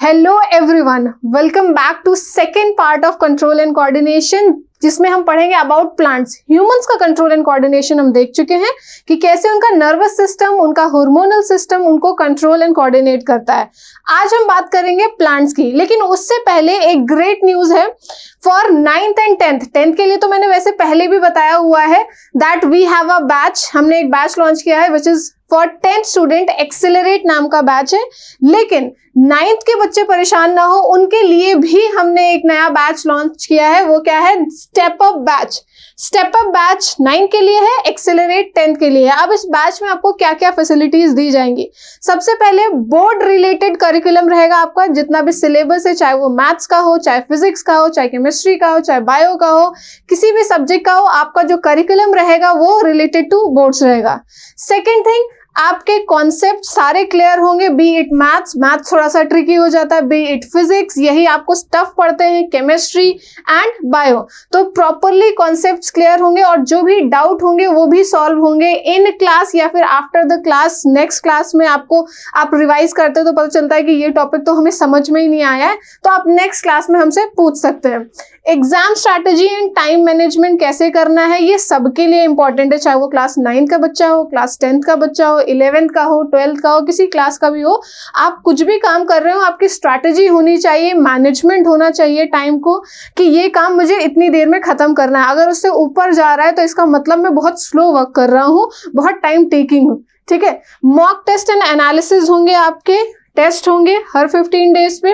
Hello everyone, welcome back to second part of control and coordination, जिसमें हम पढ़ेंगे about plants. Humans का control and coordination हम देख चुके हैं कि कैसे उनका नर्वस सिस्टम, उनका हार्मोनल सिस्टम उनको कंट्रोल एंड कोऑर्डिनेट करता है। आज हम बात करेंगे प्लांट्स की, लेकिन उससे पहले एक ग्रेट न्यूज है फॉर 9th एंड 10th के लिए। तो मैंने वैसे पहले भी बताया हुआ है that we have a batch, हमने एक बैच लॉन्च किया है which is for 10th student, accelerate नाम का बैच है। लेकिन 9th के बच्चे परेशान ना हो, उनके लिए भी हमने एक नया बैच लॉन्च किया है। वो क्या है? Step up batch. Step up batch 9 के लिए है, एक्सेलरेट 10th के लिए है। अब इस बैच में आपको क्या क्या फैसिलिटीज दी जाएंगी? सबसे पहले बोर्ड रिलेटेड करिकुलम रहेगा आपका, जितना भी सिलेबस है, चाहे वो मैथ्स का हो, चाहे फिजिक्स का हो, चाहे केमिस्ट्री का हो, चाहे बायो का हो, किसी भी सब्जेक्ट का हो, आपका जो करिकुलम रहेगा वो रिलेटेड टू बोर्ड्स रहेगा। सेकेंड थिंग, आपके कॉन्सेप्ट सारे क्लियर होंगे, बी इट मैथ्स थोड़ा सा ट्रिकी हो जाता है, बी इट फिजिक्स, यही आपको टफ पढ़ते हैं, केमिस्ट्री एंड बायो। तो प्रॉपरली कॉन्सेप्ट्स क्लियर होंगे और जो भी डाउट होंगे वो भी सॉल्व होंगे इन क्लास या फिर after the class. Next class में आपको आप रिवाइज करते हो तो पता चलता है कि ये टॉपिक तो हमें समझ में ही नहीं आया है, तो आप नेक्स्ट क्लास में हमसे पूछ सकते हैं। Exam strategy and time management कैसे करना है, ये सबके लिए इंपॉर्टेंट है, चाहे वो क्लास 9 का बच्चा हो, क्लास 10th का बच्चा हो, 11th का हो, 12th का हो, किसी क्लास का भी हो। आप कुछ भी काम कर रहे हो, आपकी स्ट्रैटेजी होनी चाहिए, मैनेजमेंट होना चाहिए टाइम को, कि ये काम मुझे इतनी देर में खत्म करना है। अगर उससे ऊपर जा रहा है तो इसका मतलब मैं बहुत स्लो वर्क कर रहा हूँ, बहुत टाइम टेकिंग हूँ। ठीक है। मॉक टेस्ट एंड एनालिसिस होंगे, आपके टेस्ट होंगे हर 15 डेज पे,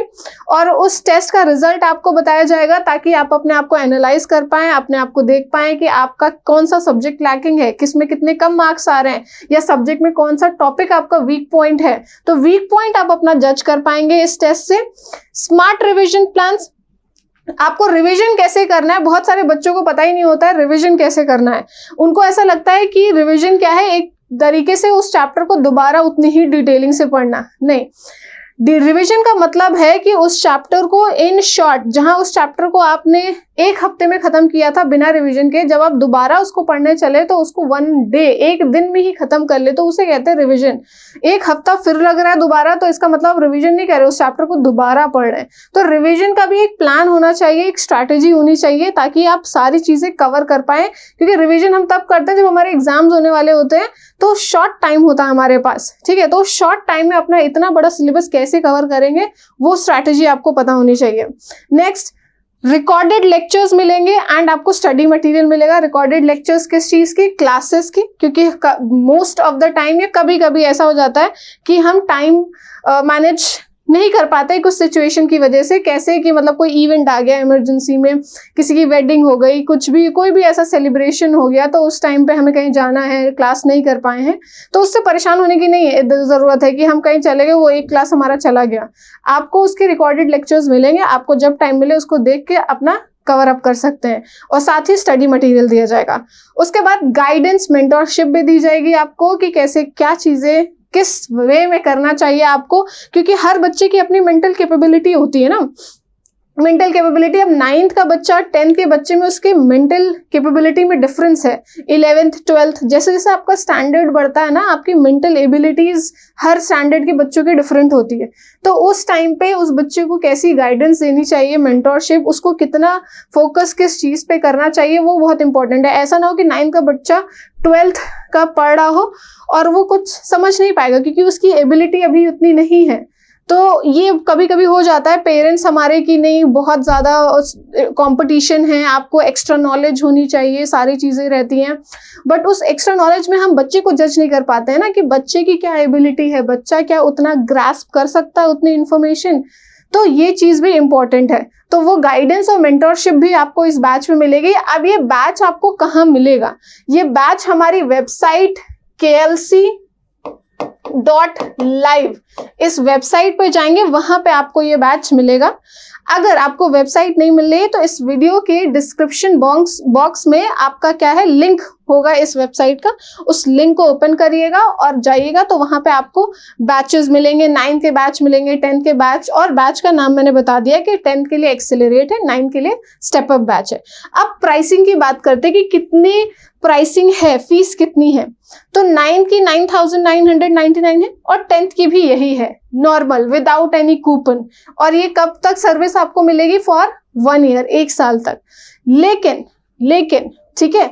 और उस टेस्ट का रिजल्ट आपको बताया जाएगा ताकि आप अपने आप को एनालाइज कर पाएं, अपने आप को देख पाएं कि आपका कौन सा सब्जेक्ट लैकिंग है, किसमें कितने कम मार्क्स आ रहे हैं, या सब्जेक्ट में कौन सा टॉपिक आपका वीक पॉइंट है। तो वीक पॉइंट आप अपना जज कर पाएंगे इस टेस्ट से। स्मार्ट रिविजन प्लान्स, आपको रिवीजन कैसे करना है, बहुत सारे बच्चों को पता ही नहीं होता है रिवीजन कैसे करना है। उनको ऐसा लगता है कि रिवीजन क्या है, एक तरीके से उस चैप्टर को दोबारा उतनी ही डिटेलिंग से पढ़ना। नहीं, रिवीजन का मतलब है कि उस चैप्टर को इन शॉर्ट, जहां उस चैप्टर को आपने एक हफ्ते में खत्म किया था बिना रिवीजन के, जब आप दोबारा उसको पढ़ने चले तो उसको 1 डे, एक दिन में ही खत्म कर ले, तो उसे कहते हैं रिवीजन। एक हफ्ता फिर लग रहा है दोबारा, तो इसका मतलब रिवीजन नहीं कर रहे, उस चैप्टर को दोबारा पढ़ रहे हैं। तो रिवीजन का भी एक प्लान होना चाहिए, एक स्ट्रैटेजी होनी चाहिए, ताकि आप सारी चीजें कवर कर पाए। क्योंकि रिवीजन हम तब करते हैं जब हमारे एग्जाम्स होने वाले होते हैं, तो शॉर्ट टाइम होता है हमारे पास। ठीक है, तो शॉर्ट टाइम में अपना इतना बड़ा सिलेबस कैसे कवर करेंगे, वो स्ट्रैटेजी आपको पता होनी चाहिए। नेक्स्ट, रिकॉर्डेड लेक्चर्स मिलेंगे एंड आपको स्टडी मटेरियल मिलेगा। रिकॉर्डेड लेक्चर्स किस चीज की? क्लासेस की, क्योंकि मोस्ट ऑफ द टाइम या कभी कभी ऐसा हो जाता है कि हम टाइम मैनेज नहीं कर पाते कुछ सिचुएशन की वजह से। कैसे कि मतलब कोई इवेंट आ गया इमरजेंसी में, किसी की वेडिंग हो गई, कुछ भी, कोई भी ऐसा सेलिब्रेशन हो गया, तो उस टाइम पे हमें कहीं जाना है, क्लास नहीं कर पाए हैं, तो उससे परेशान होने की नहीं ज़रूरत है कि हम कहीं चले गए, वो एक क्लास हमारा चला गया। आपको उसके रिकॉर्डेड लेक्चर्स मिलेंगे, आपको जब टाइम मिले उसको देख के अपना कवर अप कर सकते हैं, और साथ ही स्टडी मटेरियल दिया जाएगा। उसके बाद गाइडेंस, मेंटरशिप भी दी जाएगी आपको कि कैसे क्या चीज़ें किस वे में करना चाहिए आपको, क्योंकि हर बच्चे की अपनी मेंटल कैपेबिलिटी होती है ना। मेंटल कैपेबिलिटी, अब 9th का बच्चा 10th के बच्चे में उसके मेंटल कैपेबिलिटी में डिफरेंस है। 11th 12th जैसे जैसे आपका स्टैंडर्ड बढ़ता है ना, आपकी मेंटल एबिलिटीज हर स्टैंडर्ड के बच्चों की डिफरेंट होती है। तो उस टाइम पे उस बच्चे को कैसी गाइडेंस देनी चाहिए, मेंटरशिप, उसको कितना फोकस किस चीज पे करना चाहिए, वो बहुत इंपॉर्टेंट है। ऐसा ना हो कि 9th का बच्चा 12th का पढ़ रहा हो और वो कुछ समझ नहीं पाएगा, क्योंकि उसकी एबिलिटी अभी उतनी नहीं है। तो ये कभी कभी हो जाता है, पेरेंट्स हमारे की नहीं, बहुत ज़्यादा कंपटीशन है, आपको एक्स्ट्रा नॉलेज होनी चाहिए, सारी चीज़ें रहती हैं, बट उस एक्स्ट्रा नॉलेज में हम बच्चे को जज नहीं कर पाते हैं ना, कि बच्चे की क्या एबिलिटी है, बच्चा क्या उतना ग्रास्प कर सकता है उतनी इन्फॉर्मेशन। तो ये चीज़ भी इम्पॉर्टेंट है। तो वो गाइडेंस और मेंटरशिप भी आपको इस बैच में मिलेगी। अब ये बैच आपको कहाँ मिलेगा? ये बैच हमारी वेबसाइट klc.live, इस वेबसाइट पे जाएंगे, वहां पे आपको ये बैच मिलेगा। अगर आपको वेबसाइट नहीं मिल रही है तो इस वीडियो के डिस्क्रिप्शन बॉक्स में आपका क्या है, लिंक होगा इस वेबसाइट का, उस लिंक को ओपन करिएगा और जाइएगा, तो वहां पे आपको बैचेस मिलेंगे। 9 के बैच मिलेंगे, 10 के बैच, और बैच का नाम मैंने बता दिया कि 10 के लिए एक्सेलरेट है, 9 के लिए स्टेप अप बैच है। अब प्राइसिंग की बात करते हैं कि कितनी प्राइसिंग है, फीस कितनी है। तो 9 की 9,999 $599 है, और 10th की भी यही है, नॉर्मल विदाउट एनी कूपन। और ये कब तक सर्विस आपको मिलेगी? फॉर 1 ईयर, 1 साल तक। लेकिन ठीक है,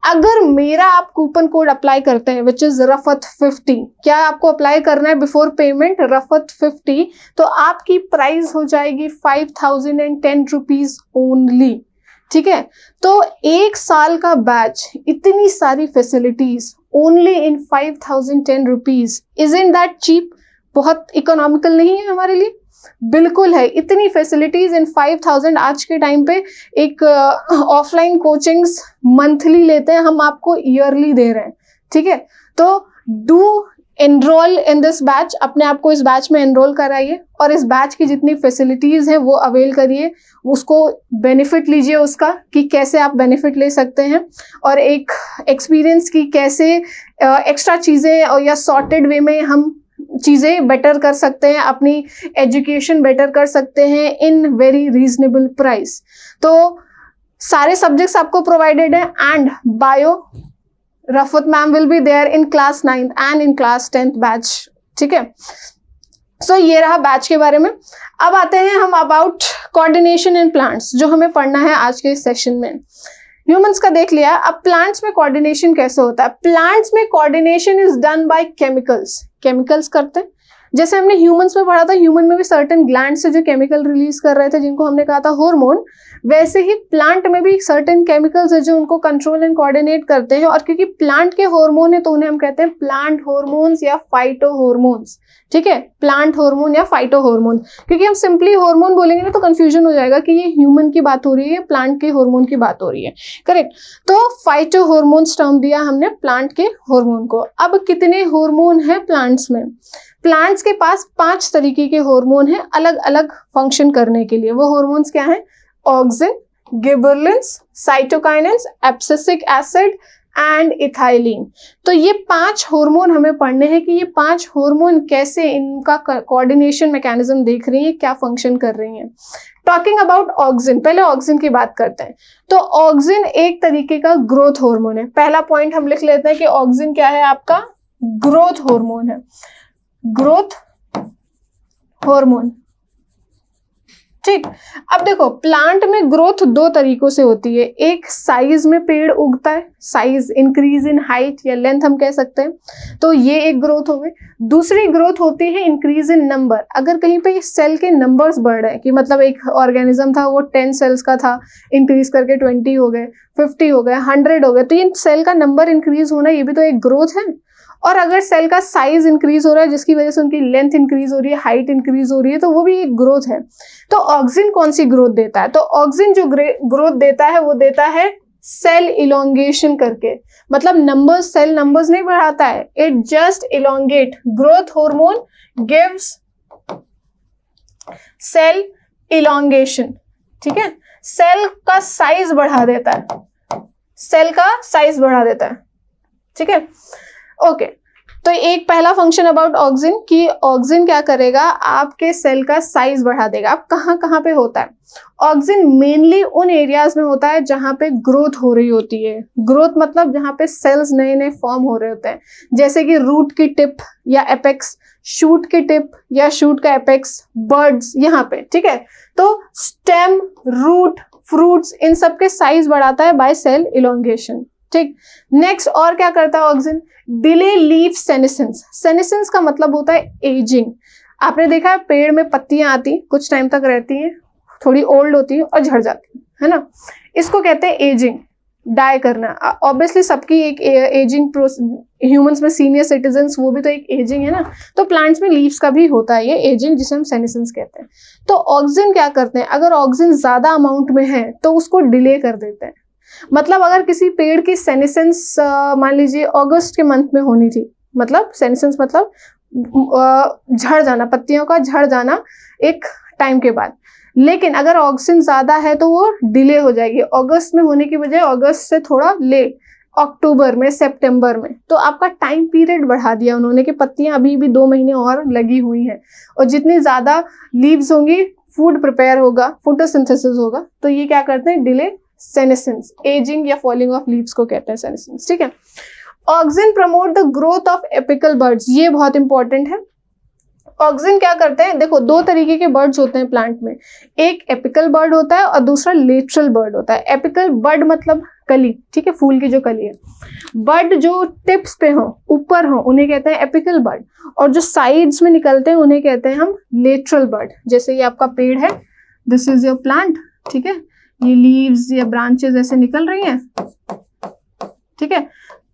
अगर मेरा आप कूपन कोड अप्लाई करते हैं विच इज रफत 50, क्या आपको अप्लाई करना है बिफोर पेमेंट? रफत 50, तो आपकी प्राइस हो जाएगी 5010 रुपीज ओनली। ठीक है, तो 1 साल का बैच, इतनी सारी facilities only in 5010 rupees, isn't that cheap? बहुत इकोनॉमिकल नहीं है हमारे लिए? बिल्कुल है। इतनी फैसिलिटीज इन 5000। आज के टाइम पे एक ऑफलाइन कोचिंग्स मंथली लेते हैं, हम आपको ईयरली दे रहे हैं। ठीक है, तो do enrol in this batch, अपने आप को इस बैच में एनरोल कराइए और इस बैच की जितनी फैसिलिटीज हैं वो अवेल करिए, उसको बेनिफिट लीजिए उसका, कि कैसे आप बेनिफिट ले सकते हैं, और एक एक्सपीरियंस की कैसे एक्स्ट्रा चीज़ें और या सॉर्टेड वे में हम चीज़ें बेटर कर सकते हैं, अपनी एजुकेशन बेटर कर सकते हैं इन वेरी रीजनेबल प्राइस। तो सारे सब्जेक्ट्स आपको प्रोवाइडेड है, and bio Rafat ma'am will be there in class 9th and in class 10th batch. ठीक है, सो ये रहा बैच के बारे में। अब आते हैं हम अबाउट कोऑर्डिनेशन इन प्लांट्स, जो हमें पढ़ना है आज के सेशन में। ह्यूमंस का देख लिया, अब प्लांट्स में कोऑर्डिनेशन कैसे होता है? प्लांट्स में coordination is done by chemicals करते हैं। जैसे हमने ह्यूमंस में पढ़ा था, ह्यूमन में भी सर्टेन ग्लैंड्स है जो केमिकल रिलीज कर रहे थे, जिनको हमने कहा था हार्मोन। वैसे ही प्लांट में भी सर्टेन केमिकल्स है जो उनको कंट्रोल एंड कोऑर्डिनेट करते हैं, और क्योंकि प्लांट के हार्मोन है तो उन्हें हम कहते हैं प्लांट हार्मोन्स या फाइटो हार्मोन्स। ठीक है, प्लांट हार्मोन या फाइटो हार्मोन, क्योंकि हम सिंपली हार्मोन बोलेंगे ना तो कंफ्यूजन हो जाएगा कि ये ह्यूमन की बात हो रही है, प्लांट के हार्मोन की बात हो रही है। करेक्ट, तो फाइटो हार्मोन्स टर्म दिया हमने प्लांट के हार्मोन को। अब कितने हार्मोन है प्लांट्स में? प्लांट्स के पास 5 तरीके के हार्मोन हैं अलग अलग फंक्शन करने के लिए। वो हार्मोन्स क्या हैं? Auxin, gibberellins, cytokinins, abscisic acid and ethylene. तो ये 5 हार्मोन हमें पढ़ने हैं कि ये 5 हार्मोन कैसे, इनका कोऑर्डिनेशन मैकेनिज्म देख रही है, क्या फंक्शन कर रही हैं। टॉकिंग अबाउट ऑक्सिन, पहले ऑक्सिन की बात करते हैं। तो ऑक्सिन एक तरीके का ग्रोथ हार्मोन है। पहला पॉइंट हम लिख लेते हैं कि ऑक्सिन क्या है? आपका ग्रोथ हार्मोन है, ग्रोथ हार्मोन। ठीक, अब देखो प्लांट में ग्रोथ 2 तरीकों से होती है। एक साइज में पेड़ उगता है, साइज इंक्रीज इन हाइट या लेंथ हम कह सकते हैं, तो ये एक ग्रोथ हो गई। दूसरी ग्रोथ होती है इंक्रीज इन नंबर। अगर कहीं पे सेल के नंबर्स बढ़ रहे हैं, कि मतलब एक ऑर्गेनिज्म था वो 10 सेल्स का था, इंक्रीज करके 20 हो गए, 50 हो गए, 100 हो गए, तो ये सेल का नंबर इंक्रीज होना ये भी तो एक ग्रोथ है। और अगर सेल का साइज इंक्रीज हो रहा है जिसकी वजह से उनकी लेंथ इंक्रीज हो रही है, हाइट इंक्रीज हो रही है, तो वो भी एक ग्रोथ है। तो ऑक्सिन कौन सी ग्रोथ देता है? तो ऑक्सिन जो ग्रोथ देता है वो देता है सेल इलोंगेशन करके, मतलब नंबर्स, सेल नंबर्स नहीं बढ़ाता है, it just elongate. Growth hormone gives cell elongation. ठीक है, सेल का साइज बढ़ा देता है, सेल का साइज बढ़ा देता है। ठीक है, ओके, तो एक पहला फंक्शन अबाउट ऑक्सिन कि ऑक्सिन क्या करेगा? आपके सेल का साइज बढ़ा देगा। अब कहाँ कहाँ पे होता है ऑक्सिन? मेनली उन एरियाज में होता है जहाँ पे ग्रोथ हो रही होती है। ग्रोथ मतलब जहाँ पे सेल्स नए नए फॉर्म हो रहे होते हैं, जैसे कि रूट की टिप या एपेक्स, शूट की टिप या शूट का एपेक्स, बर्ड्स यहाँ पे। ठीक है, तो स्टेम, रूट, फ्रूट्स, इन सब के साइज बढ़ाता है बाय सेल इलोंगेशन। ठीक, नेक्स्ट और क्या करता है auxin? Delay leaf senescence. Senescence का मतलब होता है एजिंग। आपने देखा है पेड़ में पत्तियां आती, कुछ टाइम तक रहती हैं, थोड़ी ओल्ड होती है और झड़ जाती है ना, इसको कहते हैं एजिंग, डाई करना। ऑब्वियसली सबकी एक एजिंग ह्यूमंस में सीनियर सिटीजन्स, वो भी तो एक एजिंग है ना, तो प्लांट्स में लीव्स का भी होता है ये एजिंग, जिसे हम सेनेसेंस कहते हैं। तो ऑक्सिन क्या करते हैं? अगर ऑक्सिन ज्यादा अमाउंट में है तो उसको डिले कर देते हैं। मतलब अगर किसी पेड़ की सेनेसेंस मान लीजिए अगस्त के मंथ में होनी थी, मतलब सेनेसेंस मतलब झड़ जाना, पत्तियों का झड़ जाना एक टाइम के बाद, लेकिन अगर ऑक्सिन ज्यादा है तो वो डिले हो जाएगी। अगस्त में होने की बजाय अगस्त से थोड़ा लेट, अक्टूबर में, सितंबर में, तो आपका टाइम पीरियड बढ़ा दिया उन्होंने कि पत्तियां अभी भी 2 महीने और लगी हुई हैं, और जितनी ज्यादा लीव्स होंगी फूड प्रिपेयर होगा, फोटोसिंथेसिस होगा, तो ये क्या करते हैं? डिले सेनेसेंस, एजिंग या फॉलिंग ऑफ लीव्स को कहते हैं सेनेसेंस। ठीक है, auxin promote the growth of apical birds, ये बहुत इंपॉर्टेंट है। ऑक्सिन क्या करते हैं, देखो दो तरीके के बर्ड्स होते हैं प्लांट में, एक एपिकल बर्ड होता है और दूसरा लेटरल बर्ड होता है। एपिकल बर्ड मतलब कली, ठीक है, फूल की जो कली है। बर्ड जो टिप्स पे हो, ऊपर हो, उन्हें कहते हैं एपिकल बर्ड, और जो साइड्स में निकलते हैं उन्हें कहते हैं हम लेटरल बर्ड। जैसे ये आपका पेड़ है, दिस इज योर प्लांट, ठीक है, ये लीव्स या ब्रांचेस ऐसे निकल रही हैं, ठीक है।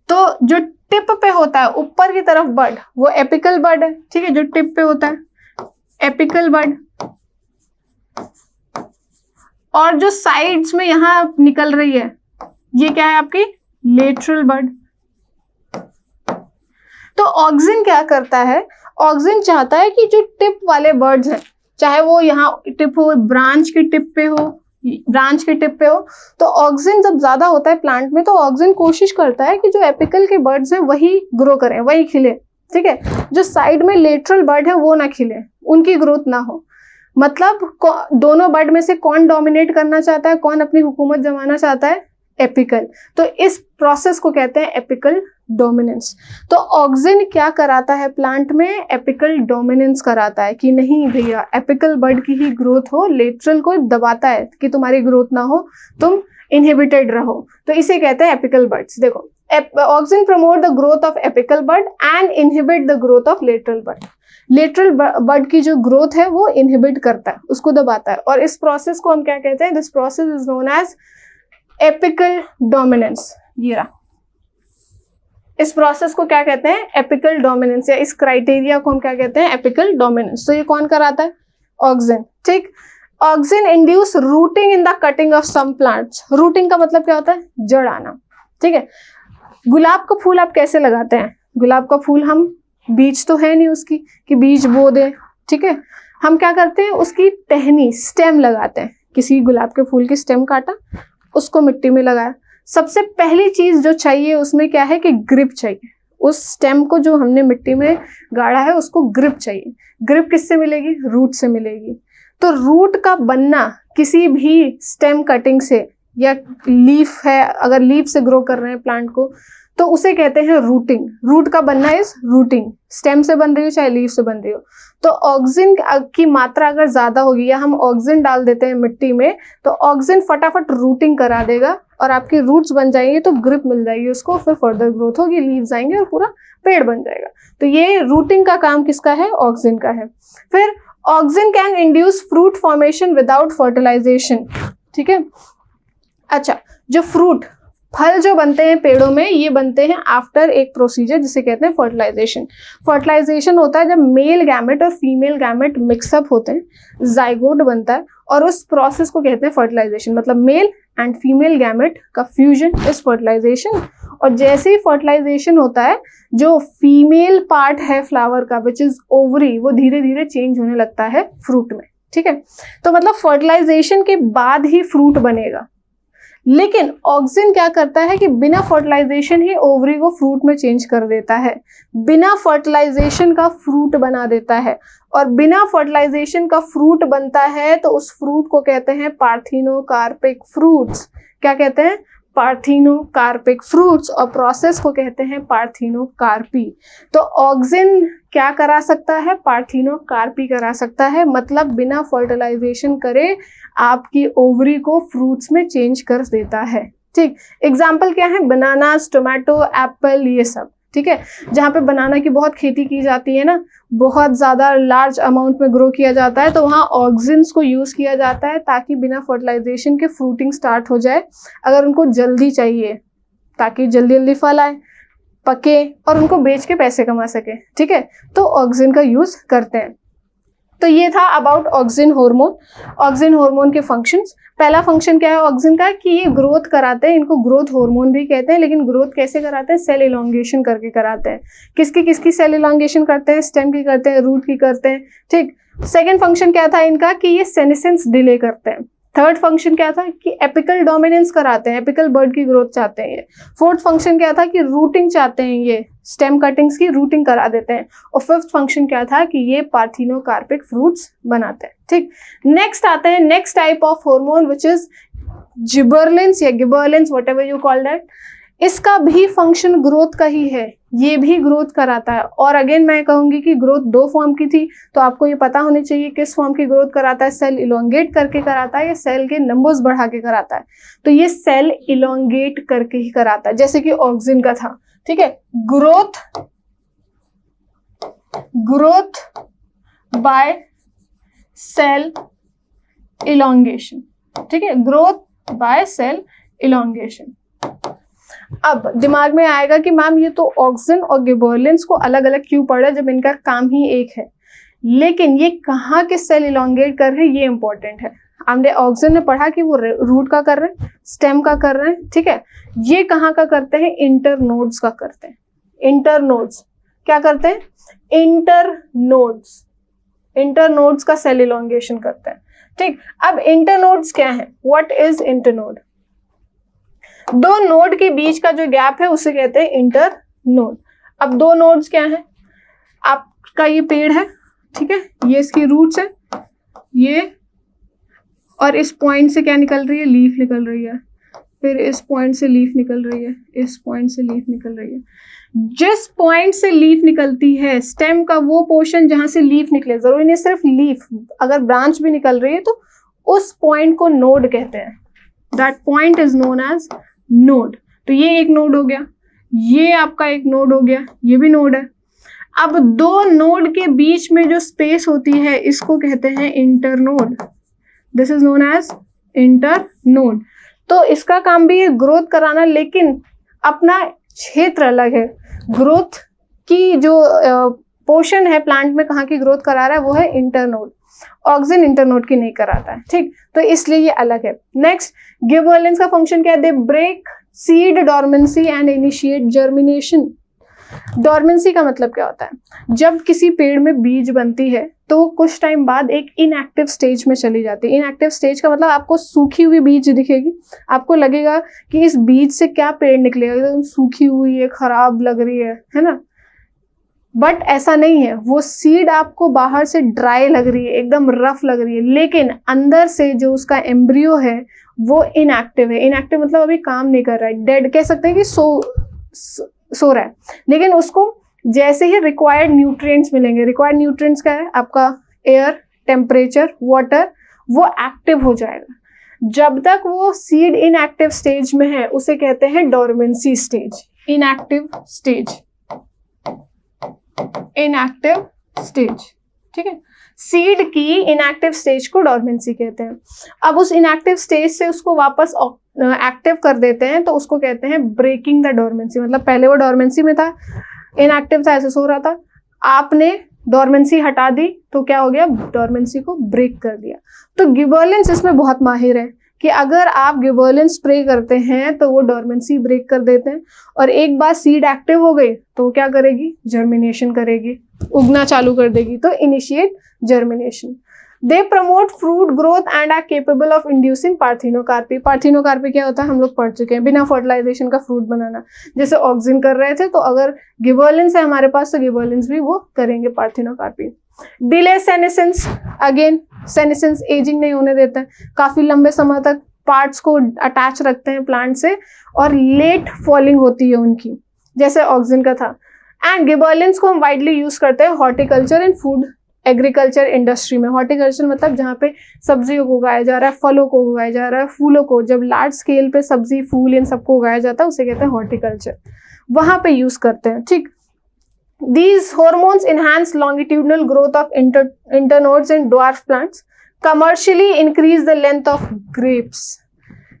तो जो टिप पे होता है ऊपर की तरफ बर्ड, वो एपिकल बर्ड है, ठीक है, जो टिप पे होता है एपिकल बर्ड। और जो साइड्स में यहां निकल रही है, ये क्या है आपकी लेटरल बर्ड। तो ऑक्सिन क्या करता है, ऑक्सिन चाहता है कि जो टिप वाले बर्ड्स हैं, चाहे वो यहाँ टिप हो, ब्रांच की टिप पे हो, ब्रांच के टिप पे हो, तो ऑक्सिन जब ज्यादा होता है प्लांट में, तो ऑक्सिन कोशिश करता है कि जो एपिकल के बर्ड्स हैं वही ग्रो करें, वही खिले, ठीक है। जो साइड में लेटरल बर्ड है वो ना खिले, उनकी ग्रोथ ना हो। मतलब दोनों बर्ड में से कौन डोमिनेट करना चाहता है, कौन अपनी हुकूमत जमाना चाहता है, एपिकल। तो इस प्रोसेस को कहते हैं एपिकल डोमिनेंस। तो ऑक्सिन क्या कराता है प्लांट में, एपिकल डोमिनेंस कराता है कि नहीं भैया एपिकल बर्ड की ही ग्रोथ हो, लेटरल को दबाता है कि तुम्हारी ग्रोथ ना हो, तुम इनहिबिटेड रहो। तो इसे कहते हैं एपिकल बर्ड्स। देखो, auxin promote the growth of apical bud and inhibit the growth of lateral bird. Lateral bird की जो ग्रोथ है वो इनहिबिट करता है, उसको दबाता है, और इस प्रोसेस को हम क्या कहते हैं, this process is known as apical dominance. ये रहा, इस प्रोसेस को क्या कहते हैं, एपिकल डोमिनेंस, या इस क्राइटेरिया को हम क्या कहते हैं, एपिकल डोमिनेंस। तो ये कौन कराता है, ऑक्सिन, ठीक। Auxin induce rooting in the cutting of some plants. Rooting का मतलब क्या होता है, जड़ आना, ठीक है। गुलाब का फूल आप कैसे लगाते हैं, गुलाब का फूल हम, बीज तो है नहीं उसकी कि बीज बो दें, ठीक है, हम क्या करते हैं, उसकी टहनी, स्टेम लगाते हैं। किसी गुलाब के फूल की स्टेम काटा, उसको मिट्टी में लगाया, सबसे पहली चीज जो चाहिए उसमें क्या है कि ग्रिप चाहिए। उस स्टेम को जो हमने मिट्टी में गाड़ा है उसको ग्रिप चाहिए। ग्रिप किससे मिलेगी, रूट से मिलेगी। तो रूट का बनना किसी भी स्टेम कटिंग से, या लीफ है, अगर लीफ से ग्रो कर रहे हैं प्लांट को, तो उसे कहते हैं रूटिंग। रूट का बनना इज रूटिंग, स्टेम से बन रही हो चाहे लीफ से बन रही हो। तो ऑक्सिन की मात्रा अगर ज्यादा होगी, या हम ऑक्सिन डाल देते हैं मिट्टी में, तो ऑक्सिन फटाफट रूटिंग करा देगा और आपकी रूट्स बन जाएंगे, तो ग्रिप मिल जाएगी उसको, फिर फर्दर ग्रोथ होगी, लीव्स आएंगे और पूरा पेड़ बन जाएगा। तो ये रूटिंग का काम किसका है, ऑक्सिन का है। फिर auxin can induce fruit formation without fertilization, ठीक है। अच्छा, जो फ्रूट, फल जो बनते हैं पेड़ों में, ये बनते हैं आफ्टर एक प्रोसीजर जिसे कहते हैं फर्टिलाइजेशन। फर्टिलाइजेशन होता है जब मेल गैमेट और फीमेल गैमेट मिक्सअप होते हैं, जाइगोट बनता है, और उस प्रोसेस को कहते हैं फर्टिलाइजेशन। मतलब मेल एंड फीमेल गैमेट का फ्यूजन इज फर्टिलाइजेशन। और जैसे ही फर्टिलाइजेशन होता है, जो फीमेल पार्ट है फ्लावर का, विच इज ओवरी, वो धीरे धीरे चेंज होने लगता है फ्रूट में, ठीक है। तो मतलब फर्टिलाइजेशन के बाद ही फ्रूट बनेगा। लेकिन ऑक्सिन क्या करता है कि बिना फर्टिलाइजेशन ही ओवरी को फ्रूट में चेंज कर देता है, बिना फर्टिलाइजेशन का फ्रूट बना देता है। और बिना फर्टिलाइजेशन का फ्रूट बनता है तो उस फ्रूट को कहते हैं पार्थिनोकार्पिक फ्रूट्स। क्या कहते हैं, पार्थिनोकार्पिक फ्रूट्स। और प्रोसेस को कहते हैं पार्थिनोकार्पी। तो ऑक्सिन क्या करा सकता है, पार्थिनोकार्पी करा सकता है, मतलब बिना फर्टिलाइजेशन करे आपकी ओवरी को फ्रूट्स में चेंज कर देता है, ठीक। एग्जाम्पल क्या है, बनानास, टोमेटो, एप्पल, ये सब, ठीक है। जहाँ पे बनाना की बहुत खेती की जाती है ना, बहुत ज्यादा लार्ज अमाउंट में ग्रो किया जाता है, तो वहाँ ऑक्सिन्स को यूज किया जाता है ताकि बिना फर्टिलाइजेशन के फ्रूटिंग स्टार्ट हो जाए। अगर उनको जल्दी चाहिए ताकि जल्दी जल्दी फल आए, पके और उनको बेच के पैसे कमा सके, ठीक है, तो ऑक्सिन का यूज करते हैं। तो ये था about auxin hormone. Auxin hormone के फंक्शंस। पहला फंक्शन क्या है ऑक्सिन का, कि ये ग्रोथ कराते हैं, इनको ग्रोथ हार्मोन भी कहते हैं। लेकिन ग्रोथ कैसे कराते हैं, सेल इलोंगेशन करके कराते हैं। किसकी सेल इलोंगेशन करते हैं, स्टेम की करते हैं, रूट की करते हैं, ठीक। सेकेंड फंक्शन क्या था इनका, कि ये सेनेसेंस डिले करते हैं। थर्ड फंक्शन क्या था, कि एपिकल डोमिनेंस कराते हैं, एपिकल बर्ड की ग्रोथ चाहते हैं ये। फोर्थ फंक्शन क्या था, कि रूटिंग चाहते हैं, ये स्टेम कटिंग्स की रूटिंग करा देते हैं। और फिफ्थ फंक्शन क्या था, कि ये पार्थिनोकार्पिक फ्रूट्स बनाते हैं, ठीक। नेक्स्ट आते हैं next type of hormone which is gibberellins या gibberellins, whatever you call that. इसका भी फंक्शन ग्रोथ का ही है, ये भी ग्रोथ कराता है। और अगेन मैं कहूंगी कि ग्रोथ दो फॉर्म की थी, तो आपको ये पता होनी चाहिए किस फॉर्म की ग्रोथ कराता है, सेल इलोंगेट करके कराता है या सेल के नंबर्स बढ़ा के कराता है। तो ये सेल इलोंगेट करके ही कराता है, जैसे कि ऑक्सिन का था, ठीक है, ग्रोथ बाय सेल इलोंगेशन, ठीक है, ग्रोथ बाय सेल इलोंगेशन। अब दिमाग में आएगा कि मैम ये तो ऑक्सिन और गिबरेलिंस को अलग अलग क्यों पढ़ा जब इनका काम ही एक है, लेकिन ये कहाँ के सेल इलोंगेट कर रहे हैं ये इंपॉर्टेंट है। हमने ऑक्सिन में पढ़ा कि वो रूट का कर रहे हैं, स्टेम का कर रहे हैं, ठीक है, ये कहाँ का करते हैं, इंटरनोड्स का करते हैं। इंटरनोड्स क्या करते हैं, इंटरनोड्स का सेल इलोंगेशन करते हैं, ठीक। अब इंटरनोड्स क्या है, व्हाट इज इंटरनोड, दो नोड के बीच का जो गैप है उसे कहते हैं इंटरनोड। अब दो नोड्स क्या है, आपका ये पेड़ है, ठीक है, ये इसकी रूट्स है, ये, और इस पॉइंट से क्या निकल रही है, लीफ निकल रही है, फिर इस पॉइंट से लीफ निकल रही है, इस पॉइंट से लीफ निकल रही है। जिस पॉइंट से लीफ निकलती है, स्टेम का वो पोर्शन जहां से लीफ निकले, जरूरी नहीं सिर्फ लीफ, अगर ब्रांच भी निकल रही है तो उस पॉइंट को नोड कहते हैं। That point is known as node. तो ये एक नोड हो गया, ये आपका एक नोड हो गया, ये भी नोड है। अब दो नोड के बीच में जो स्पेस होती है इसको कहते हैं internode, this is known as internode. तो इसका काम भी है ग्रोथ कराना, लेकिन अपना क्षेत्र अलग है। ग्रोथ की जो पोर्शन है प्लांट में कहाँ की ग्रोथ करा रहा है वो है इंटरनोड, ऑक्सिन इंटरनोड की नहीं कराता है, ठीक, तो इसलिए ये अलग है। नेक्स्ट, गिबरेलिंस का फंक्शन क्या है, they break seed dormancy and initiate germination. Dormancy का मतलब क्या होता है, जब किसी पेड़ में बीज बनती है तो कुछ टाइम बाद एक इनएक्टिव स्टेज में चली जाती है। इनएक्टिव स्टेज का मतलब आपको सूखी हुई बीज दिखेगी, आपको लगेगा कि इस बीज से क्या पेड़ निकलेगा, एकदम सूखी हुई है, खराब लग रही है ना, बट ऐसा नहीं है। वो सीड आपको बाहर से ड्राई लग रही है, एकदम रफ लग रही है, लेकिन अंदर से जो उसका एम्ब्रियो है वो इनएक्टिव है। इनएक्टिव मतलब अभी काम नहीं कर रहा है, डेड कह सकते हैं कि सो रहा है, लेकिन उसको जैसे ही रिक्वायर्ड न्यूट्रिएंट्स मिलेंगे, रिक्वायर्ड न्यूट्रिएंट्स क्या है आपका, एयर, टेम्परेचर, वाटर, वो एक्टिव हो जाएगा। जब तक वो सीड इनएक्टिव स्टेज में है उसे कहते हैं dormancy stage, inactive stage, inactive stage, ठीक है। सीड की इनएक्टिव स्टेज को डॉर्मेंसी कहते हैं। अब उस इनएक्टिव स्टेज से उसको वापस एक्टिव कर देते हैं तो उसको कहते हैं ब्रेकिंग द डॉर्मेंसी। मतलब पहले वो डॉर्मेंसी में था, इनएक्टिव था, ऐसे सो रहा था, आपने डॉर्मेंसी हटा दी तो क्या हो गया, डॉर्मेंसी को ब्रेक कर दिया। तो गिबरेलिंस इसमें बहुत माहिर है कि अगर आप गिबरेलिन स्प्रे करते हैं तो वो डॉर्मेंसी ब्रेक कर देते हैं, और एक बार सीड एक्टिव हो गई तो क्या करेगी, जर्मिनेशन करेगी, उगना चालू कर देगी, तो initiate germination. They promote fruit growth and are capable of inducing parthenocarpy. Parthenocarpy क्या होता है हम लोग पढ़ चुके हैं, बिना फर्टिलाइजेशन का फ्रूट बनाना, जैसे ऑक्सिन कर रहे थे, तो अगर गिबरेलिन्स है हमारे पास तो गिबरेलिन्स भी वो करेंगे parthenocarpy. Delay senescence, again senescence ageing नहीं होने देते हैं, काफी लंबे समय तक पार्ट्स को अटैच रखते हैं प्लांट से, और लेट फॉलिंग होती है उनकी, जैसे ऑक्सिन का था। एंड गिबरेलिन्स को हम वाइडली यूज करते हैं horticulture and food agriculture industry में। हॉर्टिकल्चर मतलब जहाँ पे सब्जियों को उगाया जा रहा है, फलों को उगाया जा रहा है, फूलों को, जब लार्ज स्केल पे सब्जी फूल इन सबको उगाया जाता है उसे कहते हैं हॉर्टिकल्चर, वहां पे यूज करते हैं, ठीक। These hormones enhance longitudinal growth of internodes in dwarf plants. Commercially increase the length of grapes.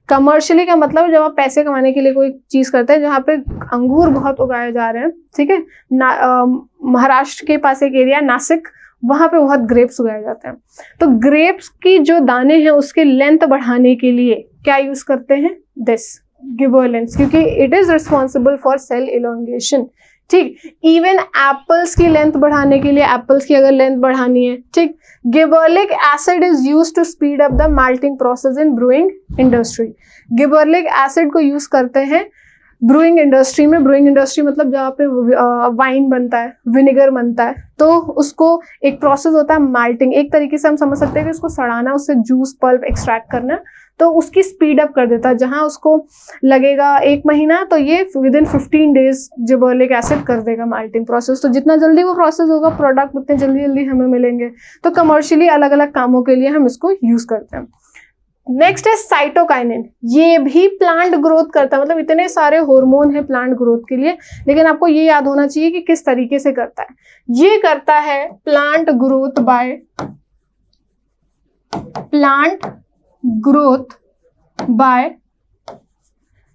Commercially का मतलब जब आप पैसे कमाने के लिए कोई चीज करते हैं, जहाँ पे अंगूर बहुत उगाए जा रहे हैं, ठीक है, महाराष्ट्र के पास एक एरिया नासिक, वहां पे बहुत ग्रेप्स उगाए जाते हैं। तो ग्रेप्स की जो दाने हैं उसके लेंथ बढ़ाने के लिए क्या यूज करते हैं, दिस गिबरेलिन्स, क्योंकि it is responsible for sale elongation, ठीक। इवन एप्पल्स की लेंथ बढ़ाने के लिए, एप्पल्स की अगर लेंथ बढ़ानी है, ठीक, gibberellic acid is used to speed up the malting process in brewing industry. Gibberellic acid को यूज करते हैं ब्रूइंग इंडस्ट्री में, ब्रूइंग इंडस्ट्री मतलब जहाँ पे वाइन बनता है, विनेगर बनता है, तो उसको एक प्रोसेस होता है माल्टिंग, एक तरीके से हम समझ सकते हैं कि उसको सड़ाना, उससे जूस पल्प एक्सट्रैक्ट करना, तो उसकी स्पीड अप कर देता है। जहाँ उसको लगेगा 1 महीना, तो ये विदिन 15 डेज जिबर्लिक एसिड कर देगा माल्टिंग प्रोसेस। तो जितना जल्दी वो प्रोसेस होगा, प्रोडक्ट उतने जल्दी जल्दी हमें मिलेंगे। तो कमर्शियली अलग अलग कामों के लिए हम इसको यूज करते हैं। नेक्स्ट है साइटोकाइनिन। ये भी प्लांट ग्रोथ करता है, मतलब इतने सारे हार्मोन है प्लांट ग्रोथ के लिए, लेकिन आपको ये याद होना चाहिए कि किस तरीके से करता है। ये करता है plant growth by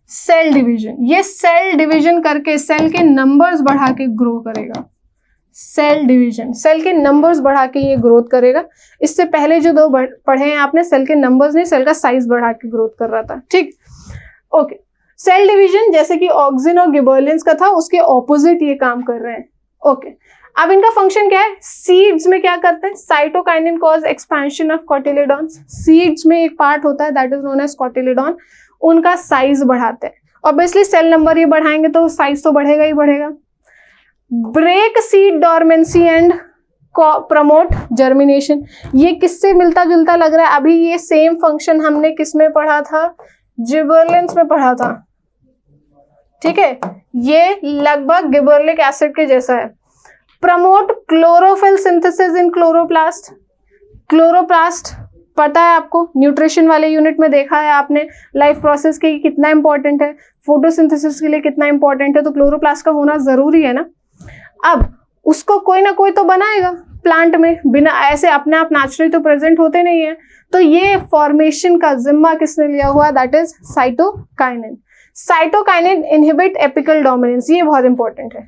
cell division. ये सेल डिवीजन करके सेल के नंबर्स बढ़ा के ग्रो करेगा। सेल डिवीजन, सेल के नंबर्स बढ़ा के ये ग्रोथ करेगा। इससे पहले जो 2 पढ़े हैं आपने, सेल के नंबर्स नहीं, सेल का साइज बढ़ा के ग्रोथ कर रहा था। ठीक, ओके। सेल डिवीजन जैसे कि ऑक्सिन और गिबरेलिंस का था, उसके ऑपोजिट ये काम कर रहे हैं। ओके, अब इनका फंक्शन क्या है? सीड्स में क्या करते हैं? Cytokinin cause expansion of cotyledons. Seeds में एक पार्ट होता है that is known as cotyledon, उनका साइज बढ़ाते हैं। ऑब्वियसली सेल नंबर ये बढ़ाएंगे तो साइज तो बढ़ेगा ही बढ़ेगा। Break seed dormancy and promote germination. ये किससे मिलता जुलता लग रहा है? अभी ये सेम फंक्शन हमने किस में पढ़ा था? जिबरेलिंस में पढ़ा था। ठीक है, ये लगभग गिबरेलिक एसिड के जैसा है। Promote chlorophyll synthesis in chloroplast. Chloroplast पता है आपको, न्यूट्रिशन वाले यूनिट में देखा है आपने लाइफ प्रोसेस के कितना इंपॉर्टेंट है, फोटोसिंथेसिस के लिए कितना इंपॉर्टेंट है, तो क्लोरोप्लास्ट का होना जरूरी है ना। अब उसको कोई ना कोई तो बनाएगा प्लांट में, बिना ऐसे अपने आप नेचुरली तो प्रेजेंट होते नहीं है। तो ये फॉर्मेशन का जिम्मा किसने लिया हुआ? That is cytokinin. Cytokinin inhibit apical dominance, ये बहुत इंपॉर्टेंट है।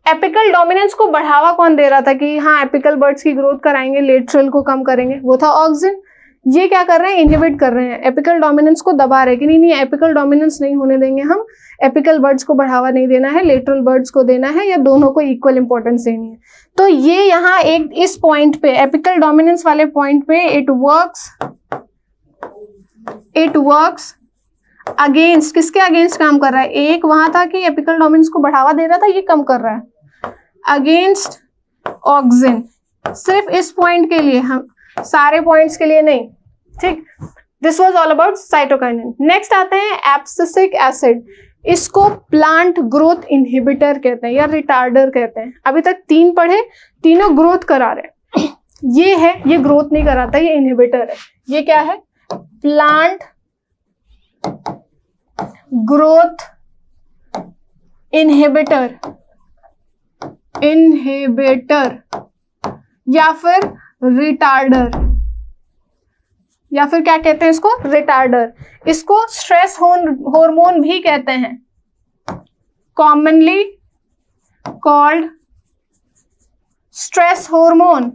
एपिकल डोमिनेंस को बढ़ावा कौन दे रहा था कि हाँ एपिकल बर्ड्स की ग्रोथ कराएंगे, लेटरल को कम करेंगे? वो था ऑक्सिन। ये क्या कर रहे हैं? इनहिबिट कर रहे हैं, एपिकल डोमिनेंस को दबा रहे हैं कि नहीं एपिकल डोमिनेंस नहीं होने देंगे हम, एपिकल बर्ड्स को बढ़ावा नहीं देना है, लेटरल बर्ड्स को देना है, या दोनों को इक्वल इंपॉर्टेंस देनी है। तो ये यहाँ एक इस पॉइंट पे, एपिकल डोमिनेंस वाले पॉइंट पे इट वर्क्स अगेंस्ट, किसके अगेंस्ट काम कर रहा है? एक वहां था कि एपिकल डोमिनेंस को बढ़ावा दे रहा था, ये कम कर रहा है अगेंस्ट ऑक्सिन। सिर्फ इस पॉइंट के लिए, हम सारे पॉइंट्स के लिए नहीं। ठीक, this was all about cytokinin. Next आते हैं एब्सिसिक एसिड। इसको प्लांट ग्रोथ इनहिबिटर कहते हैं या रिटार्डर कहते हैं। अभी तक 3 पढ़े, तीनों ग्रोथ करा रहे हैं। ये है, ये ग्रोथ नहीं कराता, ये इनहिबिटर है। ये क्या है? प्लांट ग्रोथ इनहिबिटर या फिर रिटार्डर, या फिर क्या कहते हैं इसको? रिटार्डर। इसको स्ट्रेस हार्मोन भी कहते हैं, कॉमनली कॉल्ड स्ट्रेस हार्मोन।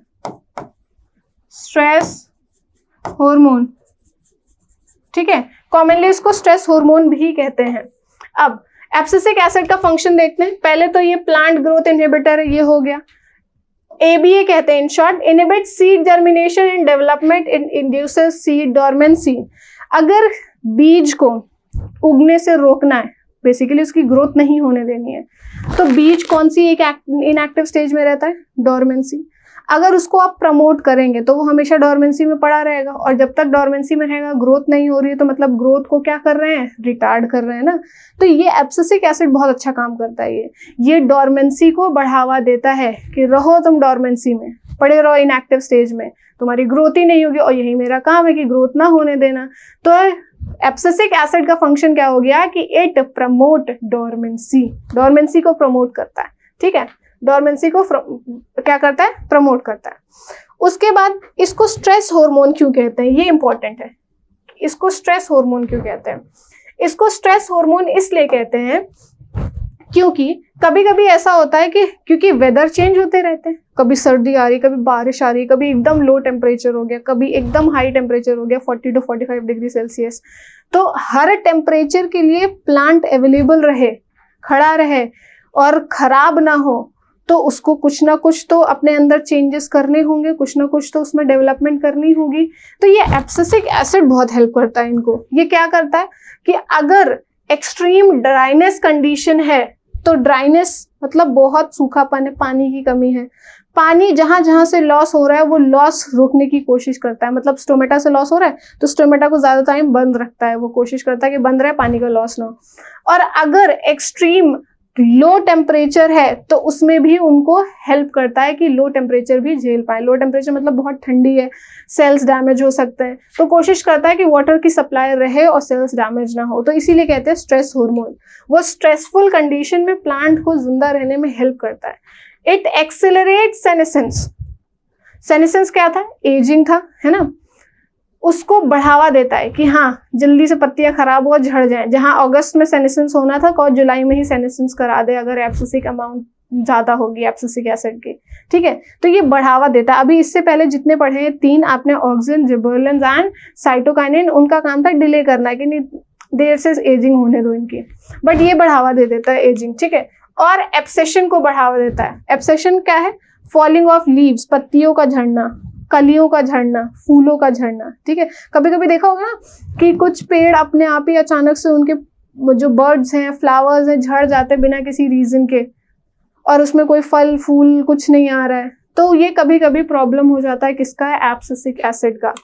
ठीक है, कॉमनली इसको स्ट्रेस हार्मोन भी कहते हैं। अब एब्सिसिक एसिड का फंक्शन देखते हैं। पहले तो ये प्लांट ग्रोथ इनहिबिटर है, ये हो गया। ABA कहते हैं in short, inhibit seed germination and development, induces seed dormancy. अगर बीज को उगने से रोकना है, बेसिकली उसकी ग्रोथ नहीं होने देनी है, तो बीज कौन सी एक इनएक्टिव स्टेज में रहता है? डॉर्मेंसी। अगर उसको आप प्रमोट करेंगे तो वो हमेशा डॉर्मेंसी में पड़ा रहेगा, और जब तक डॉर्मेंसी में रहेगा, ग्रोथ नहीं हो रही है, तो मतलब ग्रोथ को क्या कर रहे हैं? रिटार्ड कर रहे हैं ना। तो ये एब्सिसिक एसिड बहुत अच्छा काम करता है। ये डॉर्मेंसी को बढ़ावा देता है कि रहो तुम डॉर्मेंसी में, पड़े रहो इनएक्टिव स्टेज में, तुम्हारी ग्रोथ ही नहीं होगी, और यही मेरा काम है कि ग्रोथ ना होने देना। तो एब्सिसिक एसिड का फंक्शन क्या हो गया कि इट प्रमोट डॉर्मेंसी को प्रमोट करता है। ठीक है, डॉर्मेंसी को क्या करता है? प्रमोट करता है। उसके बाद इसको स्ट्रेस हार्मोन क्यों कहते हैं? ये इंपॉर्टेंट है। इसको स्ट्रेस हार्मोन क्यों कहते हैं? इसको स्ट्रेस हार्मोन इसलिए कहते हैं क्योंकि कभी कभी ऐसा होता है कि क्योंकि वेदर चेंज होते रहते हैं, कभी सर्दी आ रही, कभी बारिश आ रही, कभी एकदम लो टेम्परेचर हो गया, कभी एकदम हाई टेम्परेचर हो गया 40 to 45 डिग्री सेल्सियस। तो हर टेम्परेचर के लिए प्लांट अवेलेबल रहे, खड़ा रहे और खराब ना हो, तो उसको कुछ ना कुछ तो अपने अंदर चेंजेस करने होंगे, कुछ ना कुछ तो उसमें डेवलपमेंट करनी होगी। तो ये एब्सिसिक एसिड बहुत हेल्प करता है इनको। ये क्या करता है कि अगर एक्सट्रीम ड्राइनेस कंडीशन है, तो ड्राइनेस मतलब बहुत सूखापन है, पानी की कमी है, पानी जहां जहां से लॉस हो रहा है वो लॉस रोकने की कोशिश करता है। मतलब स्टोमेटा से लॉस हो रहा है तो स्टोमेटा को ज्यादा टाइम बंद रखता है, वो कोशिश करता है कि बंद रहे, पानी का लॉस ना हो। और अगर एक्सट्रीम लो टेम्परेचर है तो उसमें भी उनको हेल्प करता है कि लो टेम्परेचर भी झेल पाए। लो टेम्परेचर मतलब बहुत ठंडी है, सेल्स डैमेज हो सकते हैं, तो कोशिश करता है कि वाटर की सप्लाई रहे और सेल्स डैमेज ना हो। तो इसीलिए कहते हैं स्ट्रेस हार्मोन, वो स्ट्रेसफुल कंडीशन में प्लांट को जिंदा रहने में हेल्प करता है। It accelerate senescence. सेनेसेंस क्या था? एजिंग था, है ना, उसको बढ़ावा देता है कि हाँ जल्दी से पत्तियां खराब हो, झड़ जाएं। जहां अगस्त में सेनेसेंस होना था, को जुलाई में ही सेनेसेंस करा दे अगर एब्सिसिक अमाउंट ज्यादा होगी एब्सिसिक एसिड की, ठीक है। तो ये बढ़ावा देता है। अभी इससे पहले जितने पढ़े हैं 3 आपने, ऑक्सिन, जिबरेलिन्स एंड साइटोकाइनिन, उनका काम था डिले करना कि नहीं देर से एजिंग होने दो इनकी, बट ये बढ़ावा दे देता है एजिंग, ठीक है। और एब्सेशन को बढ़ावा देता है। एब्सेशन क्या है? फॉलिंग ऑफ लीव्स, पत्तियों का झड़ना, कलियों का झड़ना, फूलों का झड़ना, ठीक है। कभी कभी देखा होगा ना कि कुछ पेड़ अपने आप ही अचानक से उनके जो बर्ड्स हैं, फ्लावर्स हैं, झड़ जाते बिना किसी रीजन के, और उसमें कोई फल फूल कुछ नहीं आ रहा है। तो ये कभी कभी प्रॉब्लम हो जाता है किसका? एब्सिसिक एसिड का।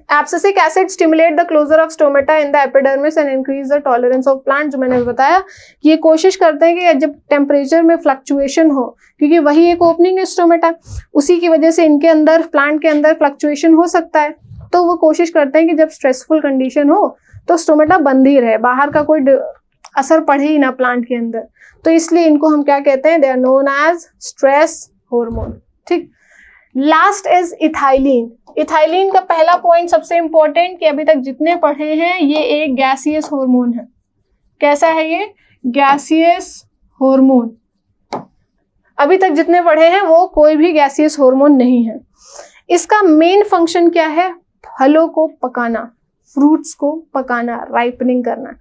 Abscisic acid stimulate the closure of stomata in the epidermis and increase the tolerance of plant. जो मैंने बताया कि ये कोशिश करते हैं कि जब टेम्परेचर में फ्लक्चुएशन हो, क्योंकि वही एक ओपनिंग है स्टोमेटा, उसी की वजह से इनके अंदर, प्लांट के अंदर फ्लक्चुएशन हो सकता है। तो वो कोशिश करते हैं कि जब स्ट्रेसफुल कंडीशन हो तो स्टोमेटा बंद ही रहे, बाहर का कोई असर पड़े ही ना प्लांट के अंदर। तो इसलिए इनको हम क्या कहते हैं? They are known as stress hormone, ठीक। Last is ethylene. इथाइलिन का पहला पॉइंट सबसे इंपॉर्टेंट कि अभी तक जितने पढ़े हैं ये एक गैसियस हार्मोन है। कैसा है ये? Gaseous hormone. अभी तक जितने पढ़े हैं वो कोई भी गैसियस हार्मोन नहीं है। इसका मेन फंक्शन क्या है? फलों को पकाना, फ्रूट्स को पकाना, राइपनिंग करना।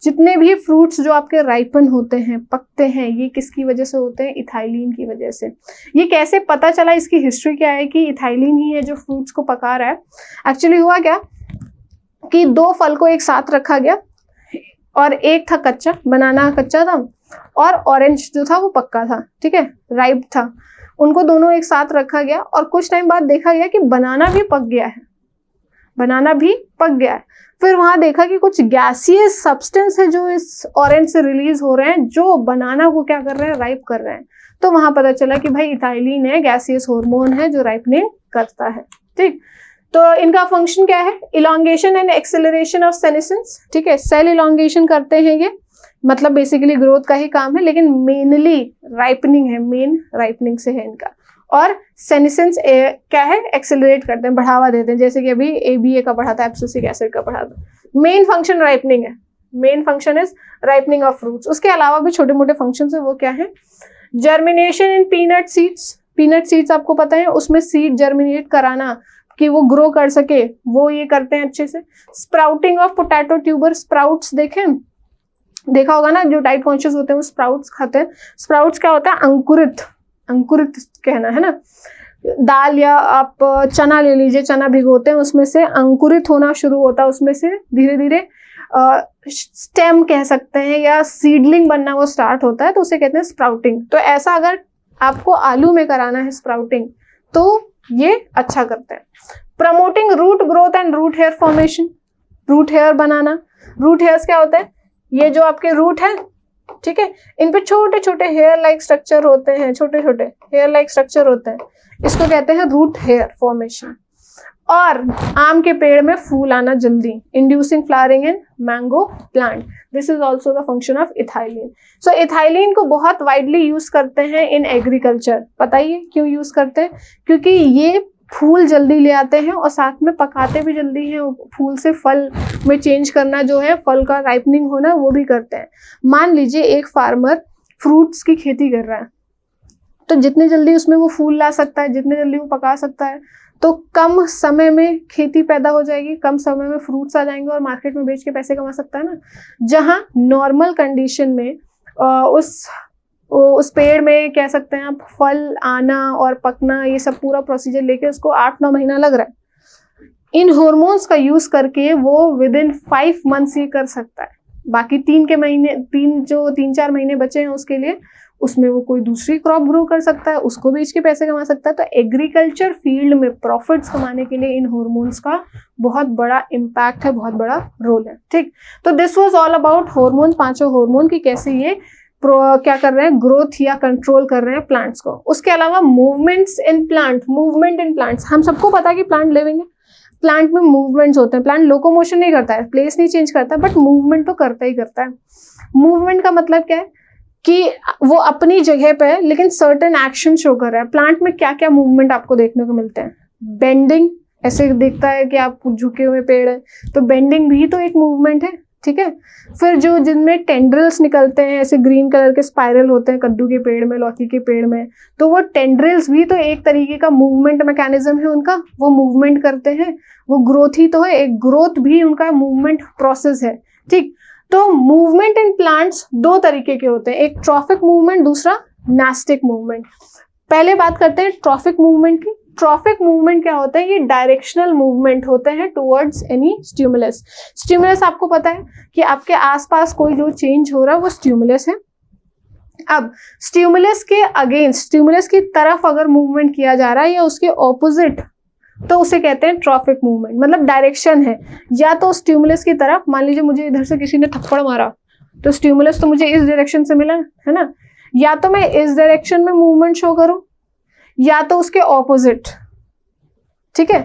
जितने भी फ्रूट्स जो आपके राइपन होते हैं, पकते हैं, ये किसकी वजह से होते हैं? इथाइलिन की वजह से। ये कैसे पता चला? इसकी हिस्ट्री क्या है कि इथाइलिन ही है जो फ्रूट्स को पका रहा है। एक्चुअली हुआ क्या कि 2 फल को एक साथ रखा गया और एक था कच्चा, बनाना कच्चा था और ऑरेंज जो था वो पक्का था, ठीक है, राइप था। उनको दोनों एक साथ रखा गया और कुछ टाइम बाद देखा गया कि बनाना भी पक गया है, बनाना भी पक गया है। फिर वहां देखा कि कुछ गैसियस सब्सटेंस है जो इस ऑरेंज से रिलीज हो रहे हैं, जो बनाना को क्या कर रहे हैं? राइप कर रहे हैं। तो वहां पता चला कि भाई इथाइलिन है, गैसियस हार्मोन है जो राइपनिंग करता है, ठीक। तो इनका फंक्शन क्या है? Elongation and acceleration of senescence, ठीक है। सेल इलॉन्गेशन करते हैं ये, मतलब बेसिकली ग्रोथ का ही काम है, लेकिन मेनली राइपनिंग है, मेन राइपनिंग से है इनका। और सेनेसेंस क्या है? एक्सेलरेट करते हैं, बढ़ावा देते हैं, जैसे कि अभी ABA का पढ़ा था, एब्सिसिक एसिड का पढ़ा था। मेन फंक्शन राइपनिंग है, main function is ripening of fruits. उसके अलावा भी छोटे मोटे फंक्शन है, वो क्या है? जर्मिनेशन इन पीनट सीड्स। पीनट सीड्स आपको पता है, उसमें सीड जर्मिनेट कराना कि वो ग्रो कर सके, वो ये करते हैं अच्छे से। Sprouting of potato tuber. Sprouts देखा होगा ना, जो डाइट कॉन्शियस होते हैं वो स्प्राउट्स खाते हैं। स्प्राउट्स क्या होता है? अंकुरित, अंकुरित कहना है ना। दाल या आप चना ले लीजिए, चना भिगोते हैं, उसमें से अंकुरित होना शुरू होता है, उसमें से धीरे धीरे स्टेम कह सकते हैं या सीडलिंग बनना वो स्टार्ट होता है, तो उसे कहते हैं स्प्राउटिंग। तो ऐसा अगर आपको आलू में कराना है स्प्राउटिंग तो ये अच्छा करते हैं। Promoting root growth and root hair formation. Root hair बनाना। रूट हेयर्स क्या होते हैं? ये जो आपके रूट है, ठीक है, इन पे छोटे छोटे हेयर लाइक स्ट्रक्चर होते हैं, छोटे छोटे हेयर लाइक स्ट्रक्चर होते हैं, इसको कहते हैं रूट हेयर फॉर्मेशन। और आम के पेड़ में फूल आना जल्दी, inducing flowering in mango plant. This is also the function of ethylene. So ethylene को बहुत वाइडली यूज करते हैं इन एग्रीकल्चर। बताइए क्यों यूज करते हैं? क्योंकि ये फूल जल्दी ले आते हैं और साथ में पकाते भी जल्दी हैं। फूल से फल में चेंज करना जो है, फल का राइपनिंग होना, वो भी करते हैं। मान लीजिए एक फार्मर फ्रूट्स की खेती कर रहा है, तो जितने जल्दी उसमें वो फूल ला सकता है, जितने जल्दी वो पका सकता है, तो कम समय में खेती पैदा हो जाएगी, कम समय में फ्रूट्स आ जाएंगे और मार्केट में बेच के पैसे कमा सकता है ना। जहां नॉर्मल कंडीशन में उस पेड़ में कह सकते हैं आप फल आना और पकना, ये सब पूरा प्रोसीजर लेके उसको 8-9 महीना लग रहा है। इन हार्मोन्स का यूज करके वो विद इन 5 मंथ्स ये कर सकता है। बाकी 3-4 महीने बचे हैं उसके लिए, उसमें वो कोई दूसरी क्रॉप ग्रो कर सकता है, उसको बेच के पैसे कमा सकता है। तो एग्रीकल्चर फील्ड में प्रॉफिट्स कमाने के लिए इन हॉर्मोन्स का बहुत बड़ा इम्पैक्ट है, बहुत बड़ा रोल है। ठीक, तो this was all about hormone, 5 hormone की कैसे ये क्या कर रहे हैं, ग्रोथ या कंट्रोल कर रहे हैं प्लांट्स को। उसके अलावा movements in plant, movement in plants, हम सबको पता है कि प्लांट लिविंग है, प्लांट में मूवमेंट्स होते हैं। प्लांट लोकोमोशन नहीं करता है, प्लेस नहीं चेंज करता, बट मूवमेंट तो करता ही करता है। मूवमेंट का मतलब क्या है कि वो अपनी जगह पे है लेकिन सर्टेन एक्शन शो कर रहा है। प्लांट में क्या क्या मूवमेंट आपको देखने को मिलते हैं, बेंडिंग, ऐसे दिखता है कि आप झुके हुए पेड़ है, तो बेंडिंग भी तो एक मूवमेंट है। ठीक है, फिर जो जिनमें टेंड्रिल्स निकलते हैं, ऐसे ग्रीन कलर के स्पाइरल होते हैं कद्दू के पेड़ में, लौकी के पेड़ में, तो वो टेंड्रिल्स भी तो एक तरीके का मूवमेंट मैकेनिज्म है उनका, वो मूवमेंट करते हैं, वो ग्रोथ ही तो है, एक ग्रोथ भी उनका मूवमेंट प्रोसेस है। ठीक, तो मूवमेंट इन प्लांट्स 2 तरीके के होते हैं, एक ट्रॉफिक मूवमेंट, दूसरा नेस्टिक मूवमेंट। पहले बात करते हैं ट्रॉफिक मूवमेंट की। ट्रॉफिक मूवमेंट क्या होता है, ये डायरेक्शनल मूवमेंट होते हैं टुवर्ड्स एनी स्टिमुलस। स्टिमुलस आपको पता है कि आपके आसपास कोई जो चेंज हो रहा है वो स्टिमुलस है। अब स्टिमुलस के अगेंस्ट, स्टिमुलस की तरफ अगर मूवमेंट किया जा रहा है या उसके ऑपोजिट, तो उसे कहते हैं ट्रॉफिक मूवमेंट। मतलब डायरेक्शन है, या तो स्टिमुलस की तरफ, मान लीजिए मुझे इधर से किसी ने थप्पड़ मारा तो स्टिमुलस तो मुझे इस डायरेक्शन से मिला है ना, या तो मैं इस डायरेक्शन में मूवमेंट शो करूं या तो उसके ऑपोजिट। ठीक है,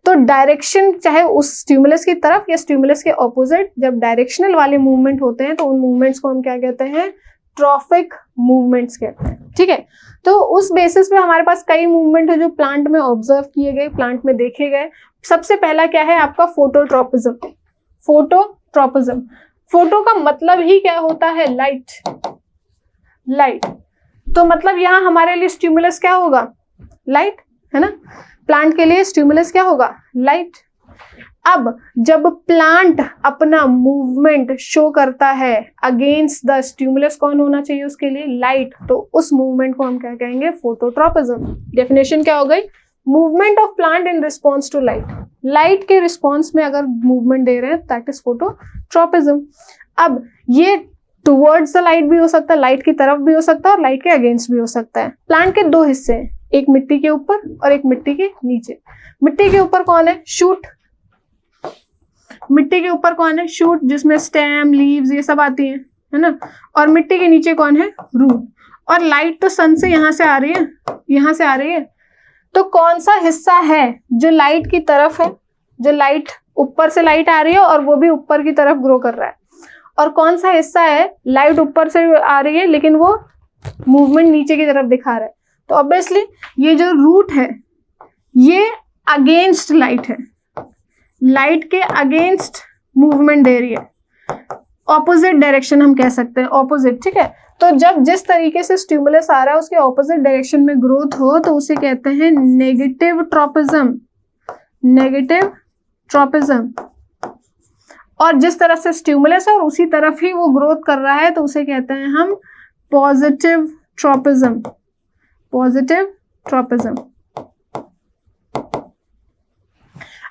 तो डायरेक्शन चाहे उस स्टिमुलस की तरफ या स्टिमुलस के ऑपोजिट, जब डायरेक्शनल वाले मूवमेंट होते हैं तो उन मूवमेंट्स को हम क्या कहते हैं, ट्रॉफिक मूवमेंट्स कहते हैं। ठीक है, तो उस बेसिस पे हमारे पास कई मूवमेंट है जो प्लांट में ऑब्जर्व किए गए, प्लांट में देखे गए। सबसे पहला क्या है आपका, फोटोट्रोपिज्म। फोटोट्रोपिज्म, फोटो का मतलब ही क्या होता है, लाइट। लाइट, तो मतलब यहाँ हमारे लिए स्टिमुलस क्या होगा, लाइट, है ना। प्लांट के लिए स्टिमुलस क्या होगा, लाइट। अब जब प्लांट अपना मूवमेंट शो करता है अगेंस्ट द स्टिमुलस, कौन होना चाहिए उसके लिए, लाइट, तो उस मूवमेंट को हम क्या कहेंगे, फोटोट्रोपिज्म। डेफिनेशन क्या हो गई, movement of plant in response to light. Light के रिस्पॉन्स में अगर मूवमेंट दे रहे हैं दैट इज फोटोट्रोपिज्म। अब ये टुवर्ड्स द लाइट भी हो सकता है, लाइट की तरफ भी हो सकता है और लाइट के अगेंस्ट भी हो सकता है। प्लांट के 2 हिस्से हैं, एक मिट्टी के ऊपर और एक मिट्टी के नीचे। मिट्टी के ऊपर कौन है, शूट। मिट्टी के ऊपर कौन है, शूट, जिसमें स्टेम, लीव्स ये सब आती हैं, है ना। और मिट्टी के नीचे कौन है, रूट। और लाइट तो सन से यहाँ से आ रही है, यहाँ से आ रही है, तो कौन सा हिस्सा है जो लाइट की तरफ है, जो लाइट ऊपर से लाइट आ रही है और वो भी ऊपर की तरफ ग्रो कर रहा है, और कौन सा हिस्सा है लाइट ऊपर से आ रही है लेकिन वो मूवमेंट नीचे की तरफ दिखा रहा है। तो ऑब्वियसली ये जो रूट है ये अगेंस्ट लाइट है, लाइट के अगेंस्ट मूवमेंट दे रही है, ऑपोजिट डायरेक्शन हम कह सकते हैं, ऑपोजिट। ठीक है, तो जब जिस तरीके से स्टिमुलस आ रहा है उसके ऑपोजिट डायरेक्शन में ग्रोथ हो तो उसे कहते हैं नेगेटिव ट्रोपिज्म। Negative tropism. और जिस तरह से स्टिमुलस है और उसी तरफ ही वो ग्रोथ कर रहा है तो उसे कहते हैं हम पॉजिटिव ट्रोपिज्म। Positive tropism.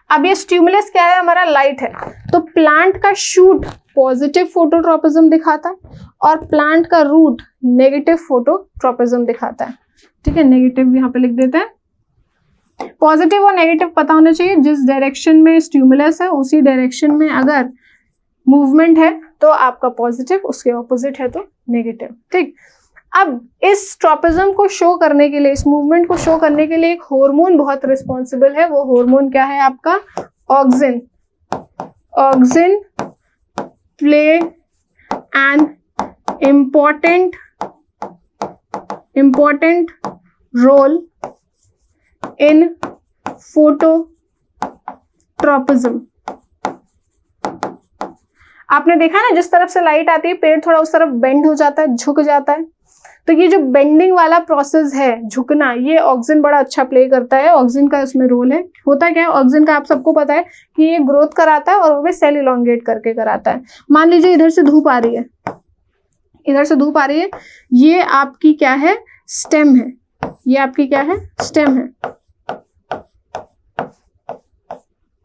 अब ये स्टिमुलस क्या है हमारा, लाइट है, तो प्लांट का शूट पॉजिटिव फोटोट्रोपिज्म दिखाता है और प्लांट का रूट नेगेटिव फोटोट्रोपिज्म दिखाता है। ठीक है, नेगेटिव यहाँ पे लिख देते हैं। पॉजिटिव और नेगेटिव पता होना चाहिए, जिस डायरेक्शन में स्टिमुलस है उसी डायरेक्शन में अगर मूवमेंट है तो आपका पॉजिटिव, उसके ऑपोजिट है तो नेगेटिव। ठीक, अब इस ट्रोपिज्म को शो करने के लिए, इस मूवमेंट को शो करने के लिए एक हार्मोन बहुत रिस्पॉन्सिबल है। वो हार्मोन क्या है आपका, auxin. Auxin play an important role in phototropism। आपने देखा ना, जिस तरफ से लाइट आती है पेड़ थोड़ा उस तरफ बेंड हो जाता है, झुक जाता है, तो ये जो बेंडिंग वाला प्रोसेस है, झुकना, ये ऑक्सिन बड़ा अच्छा प्ले करता है। ऑक्सिन का इसमें रोल है। होता क्या है ऑक्सिन का, आप सबको पता है कि ये ग्रोथ कराता है और वो भी सेल इलोंगेट करके कराता है। मान लीजिए इधर से धूप आ रही है, इधर से धूप आ रही है, ये आपकी क्या है, स्टेम है। ये आपकी क्या है, स्टेम है।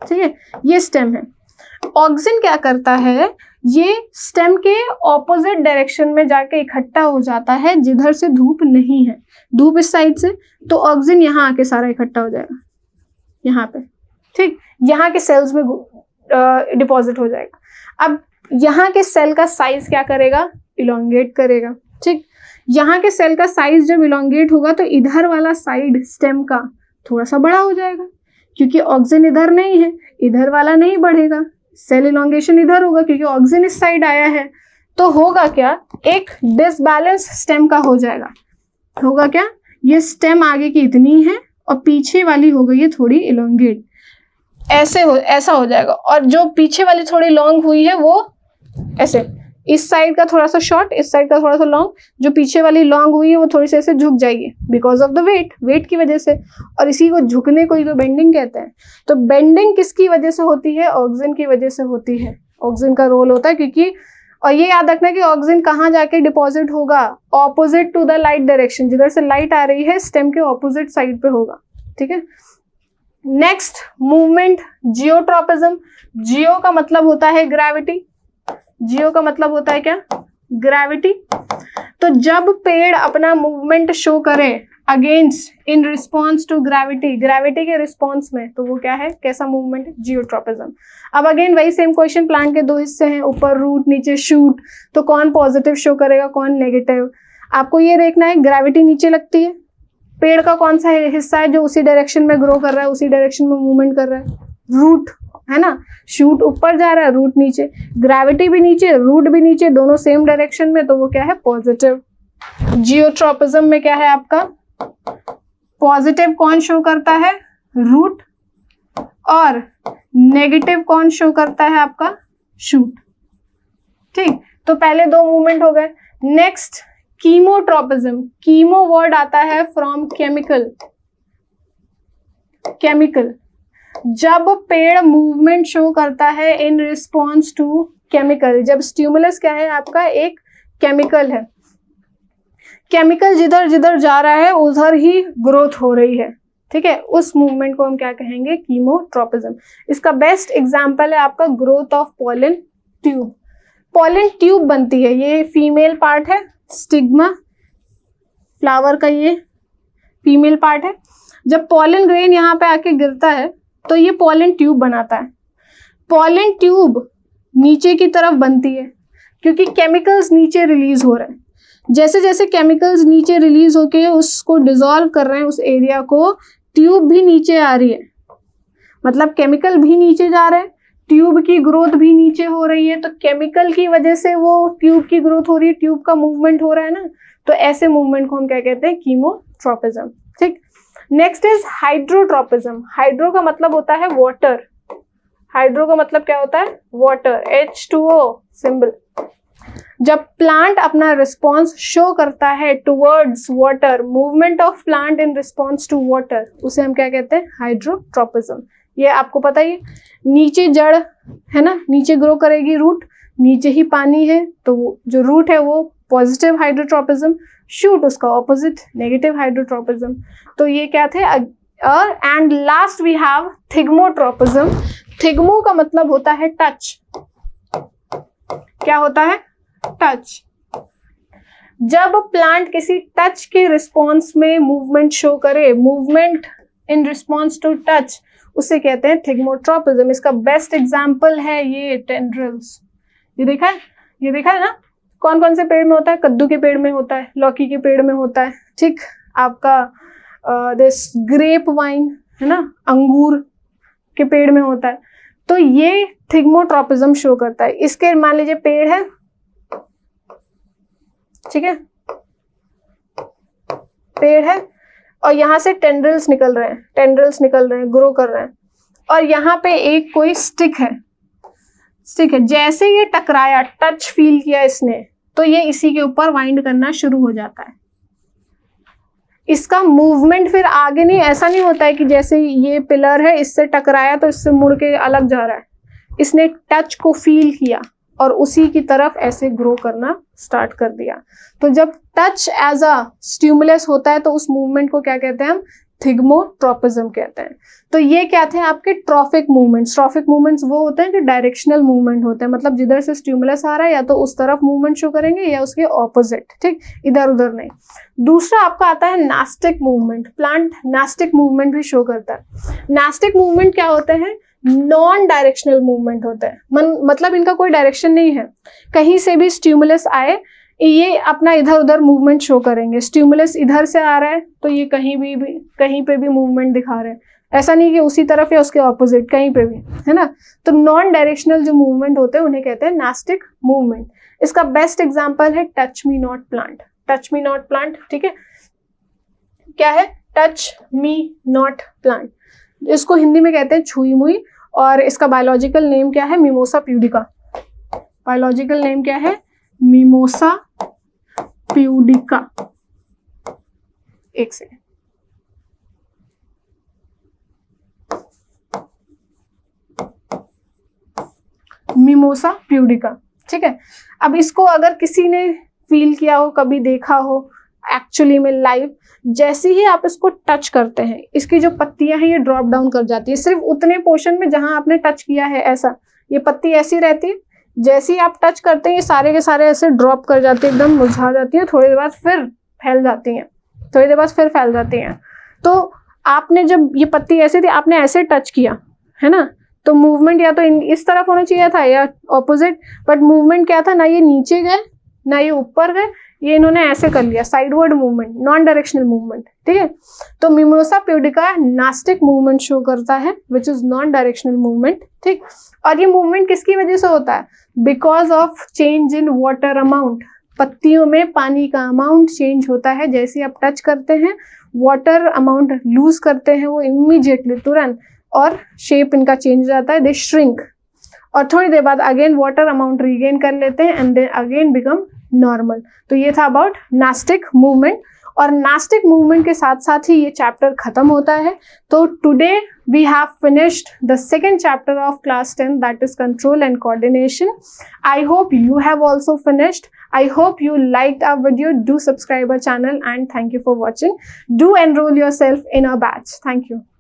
ठीक है, ये स्टेम है। ऑक्सिन क्या करता है, ये स्टेम के ऑपोजिट डायरेक्शन में जाके इकट्ठा हो जाता है जिधर से धूप नहीं है। धूप इस साइड से, तो ऑक्सीजन यहाँ आके सारा इकट्ठा हो जाएगा यहाँ पे, ठीक, यहाँ के सेल्स में डिपॉजिट हो जाएगा। अब यहाँ के सेल का साइज क्या करेगा, इलोंगेट करेगा, ठीक। यहाँ के सेल का साइज जब इलोंगेट होगा तो इधर वाला साइड स्टेम का थोड़ा सा बड़ा हो जाएगा, क्योंकि ऑक्सीजन इधर नहीं है, इधर वाला नहीं बढ़ेगा, सेल इलोंगेशन इधर होगा क्योंकि ऑक्सीजन इस साइड आया है। तो होगा क्या, एक डिसबैलेंस स्टेम का हो जाएगा। होगा क्या, ये स्टेम आगे की इतनी है और पीछे वाली हो गई है थोड़ी इलोंगेट, ऐसा हो जाएगा। और जो पीछे वाली थोड़ी लॉन्ग हुई है वो ऐसे, इस साइड का थोड़ा सा शॉर्ट, इस साइड का थोड़ा सा लॉन्ग, जो पीछे वाली लॉन्ग हुई है वो थोड़ी सी ऐसे झुक जाएगी बिकॉज ऑफ द वेट की वजह से। और इसी को झुकने को ही तो बेंडिंग कहते हैं। तो बेंडिंग किसकी वजह से होती है, ऑक्सीजन की वजह से होती है। ऑक्सीजन का रोल होता है क्योंकि, और ये याद रखना कि ऑक्सीजन कहाँ जाके डिपॉजिट होगा, opposite to the light direction, जिधर से लाइट आ रही है स्टेम के ऑपोजिट साइड पे होगा, ठीक है। Next movement, geotropism. जियो का मतलब होता है ग्रेविटी, जियो का मतलब होता है क्या, ग्रेविटी। तो जब पेड़ अपना मूवमेंट शो करे against in response to gravity, gravity के रिस्पॉन्स में, तो वो क्या है, कैसा मूवमेंट, जियोट्रॉपिज्म। अब अगेन वही सेम क्वेश्चन, प्लांट के दो हिस्से हैं, ऊपर रूट नीचे शूट, तो कौन पॉजिटिव शो करेगा कौन नेगेटिव। आपको ये देखना है ग्रेविटी नीचे लगती है, पेड़ का कौन सा हिस्सा है जो उसी डायरेक्शन में ग्रो कर रहा है, उसी डायरेक्शन में मूवमेंट कर रहा है, रूट है ना। शूट ऊपर जा रहा है, रूट नीचे, ग्रेविटी भी नीचे रूट भी नीचे, दोनों सेम डायरेक्शन में, तो वो क्या है, पॉजिटिव। जियोट्रॉपिज्म में क्या है आपका, पॉजिटिव कौन शो करता है, रूट, और नेगेटिव कौन शो करता है आपका, शूट, ठीक। तो पहले दो मूवमेंट हो गए। Next chemotropism. कीमो वर्ड आता है फ्रॉम केमिकल, केमिकल। जब पेड़ मूवमेंट शो करता है इन रिस्पॉन्स टू केमिकल, जब स्टिमुलस क्या है आपका, एक केमिकल है, केमिकल जिधर जिधर जा रहा है उधर ही ग्रोथ हो रही है, ठीक है, उस मूवमेंट को हम क्या कहेंगे, कीमोट्रॉपिज्म। इसका बेस्ट एग्जांपल है आपका growth of pollen tube. Pollen tube बनती है, ये फीमेल पार्ट है, स्टिग्मा फ्लावर का ये फीमेल पार्ट है। जब पॉलन ग्रेन यहाँ पे आके गिरता है तो ये पॉलन ट्यूब बनाता है। पॉलन ट्यूब नीचे की तरफ बनती है क्योंकि केमिकल्स नीचे रिलीज हो रहे हैं। जैसे जैसे केमिकल्स नीचे रिलीज होके उसको डिसॉल्व कर रहे हैं, उस एरिया को, ट्यूब भी नीचे आ रही है, मतलब केमिकल भी नीचे जा रहे हैं, ट्यूब की ग्रोथ भी नीचे हो रही है। तो केमिकल की वजह से वो ट्यूब की ग्रोथ हो रही है, ट्यूब का मूवमेंट हो रहा है ना, तो ऐसे मूवमेंट को हम क्या कहते हैं, कीमोट्रॉपिज्म, ठीक। Next is hydrotropism. हाइड्रो का मतलब होता है वाटर, हाइड्रो का मतलब क्या होता है, वाटर, H2O सिंबल। जब प्लांट अपना रिस्पॉन्स शो करता है towards water, movement of plant in response to water, उसे हम क्या कहते हैं, हाइड्रोट्रॉपिज्म। ये आपको पता ही, नीचे जड़ है ना, नीचे ग्रो करेगी रूट, नीचे ही पानी है, तो जो रूट है वो पॉजिटिव हाइड्रोट्रॉपिज्म, शूट उसका ऑपोजिट नेगेटिव हाइड्रोट्रॉपिज्म। तो ये क्या थे। And last we have thigmotropism. Thigmo का मतलब होता है टच। क्या होता है, टच। जब प्लांट किसी टच के रिस्पॉन्स में मूवमेंट शो करे, movement in response to touch, उसे कहते हैं थिग्मोट्रॉपिज्म। इसका बेस्ट एग्जांपल है ये टेंड्रिल्स। ये देखा है, ये देखा है ना, कौन कौन से पेड़ में होता है, कद्दू के पेड़ में होता है, लौकी के पेड़ में होता है, ठीक, आपका दिस ग्रेप वाइन है ना, अंगूर के पेड़ में होता है। तो ये थिग्मोट्रॉपिज्म शो करता है। इसके मान लीजिए पेड़ है, ठीक है, पेड़ है और यहाँ से टेंड्रिल्स निकल रहे हैं, टेंड्रिल्स निकल रहे हैं, ग्रो कर रहे हैं, और यहाँ पे एक कोई स्टिक है, स्टिक है। जैसे ये टकराया, टच फील किया इसने, तो ये इसी के ऊपर वाइंड करना शुरू हो जाता है। इसका मूवमेंट फिर आगे नहीं, ऐसा नहीं होता है कि जैसे ये पिलर है इससे टकराया तो इससे मुड़ के अलग जा रहा है, इसने टच को फील किया और उसी की तरफ ऐसे ग्रो करना स्टार्ट कर दिया। तो जब टच एज अ स्टिमुलस होता है तो उस मूवमेंट को क्या कहते हैं हम, थिग्मोट्रोपिज्म कहते हैं। तो ये क्या थे आपके ट्रॉफिक मूवमेंट्स। ट्रॉफिक मूवमेंट्स वो होते हैं जो डायरेक्शनल मूवमेंट होते हैं, मतलब जिधर से स्टिमुलस आ रहा है या तो उस तरफ मूवमेंट शो करेंगे या उसके ऑपोजिट, ठीक, इधर उधर नहीं। दूसरा आपका आता है nastic movement. Plant nastic movement भी शो करता है। नास्टिक मूवमेंट क्या होते हैं, नॉन डायरेक्शनल मूवमेंट होता है, मतलब इनका कोई डायरेक्शन नहीं है, कहीं से भी स्टिमुलस आए ये अपना इधर उधर मूवमेंट शो करेंगे। स्टिमुलस इधर से आ रहा है तो ये कहीं पे भी मूवमेंट दिखा रहे हैं, ऐसा नहीं कि उसी तरफ या उसके ऑपोजिट, कहीं पे भी, है ना। तो नॉन डायरेक्शनल जो मूवमेंट होते हैं उन्हें कहते हैं नास्टिक मूवमेंट। इसका बेस्ट एग्जांपल है touch me not plant. Touch me not plant, ठीक है, क्या है, टच मी नॉट प्लांट, इसको हिंदी में कहते हैं छुई मुई, और इसका बायोलॉजिकल नेम क्या है, मिमोसा प्यूडिका। बायोलॉजिकल नेम क्या है, मिमोसा प्यूडिका। एक सेकेंड, मिमोसा प्यूडिका, ठीक है। अब इसको अगर किसी ने फील किया हो, कभी देखा हो एक्चुअली में लाइव, जैसे ही आप इसको टच करते हैं इसकी जो पत्तियां हैं ये ड्रॉप डाउन कर जाती है, सिर्फ उतने पोर्शन में जहां आपने टच किया है, ऐसा ये पत्ती ऐसी रहती है। जैसे ही आप टच करते हैं ये सारे के सारे ऐसे ड्रॉप कर जाते हैं, एकदम मुरझा जाती हैं, थोड़ी देर बाद फिर फैल जाती हैं, थोड़ी देर बाद फिर फैल जाती हैं। तो आपने जब ये पत्ती ऐसे थी, आपने ऐसे टच किया है ना, तो मूवमेंट या तो इस तरफ होना चाहिए था या ऑपोजिट, बट मूवमेंट क्या था, ना ये नीचे गए ना ये ऊपर गए, ये इन्होंने ऐसे कर लिया, sideward movement, non directional movement, ठीक है। तो mimosa pudica nastic movement show करता है, which is non directional movement, ठीक। और ये मूवमेंट किसकी वजह से होता है, because of change in water amount. पत्तियों में पानी का अमाउंट चेंज होता है, जैसे आप टच करते हैं वाटर अमाउंट लूज करते हैं वो इमीडिएटली, तुरंत, और शेप इनका चेंज हो जाता है, दे श्रिंक, और थोड़ी देर बाद अगेन वाटर अमाउंट रीगेन कर लेते हैं and then again become normal. तो ये था अबाउट नास्टिक मूवमेंट, और नास्टिक मूवमेंट के साथ साथ ही ये चैप्टर खत्म होता है। तो today we have finished the second chapter of class 10, that is control and coordination. I hope you have also finished. I hope you liked our video. Do subscribe our channel and thank you for watching. Do enroll yourself in our batch. Thank you.